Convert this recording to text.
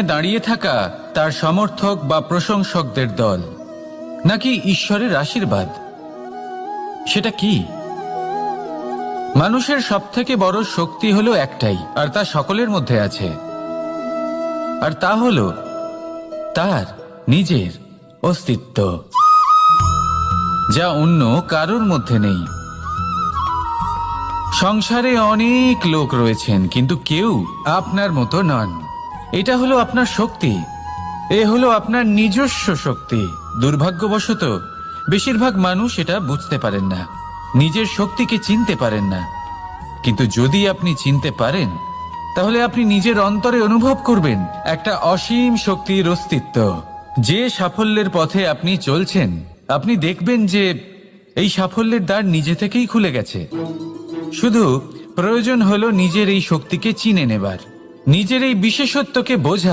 দাঁড়িয়ে থাকা তার সমর্থক বা প্রশংসকদের দল, নাকি ঈশ্বরের আশীর্বাদ? সেটা কি? মানুষের সবথেকে বড় শক্তি হলো একটাই, আর তা সকলের মধ্যে আছে, আর তা হলো তার নিজের অস্তিত্ব, যা অন্য কারোর মধ্যে নেই। সংসারে অনেক লোক রয়েছেন, কিন্তু কেউ আপনার মতো নন। এটা হলো আপনার শক্তি, এ হলো আপনার নিজস্ব শক্তি। দুর্ভাগ্যবশত বেশিরভাগ মানুষ এটা বুঝতে পারেন না, নিজের শক্তিকে চিনতে পারেন না। কিন্তু যদি আপনি চিনতে পারেন, তাহলে আপনি নিজের অন্তরে অনুভব করবেন একটা অসীম শক্তির অস্তিত্ব। যে সাফল্যের পথে আপনি চলছেন, আপনি দেখবেন যে এই সাফল্যের দ্বার নিজে থেকেই খুলে গেছে। শুধু প্রয়োজন হলো নিজের এই শক্তিকে চিনে নেবার, নিজের এই বিশেষত্বকে বোঝা।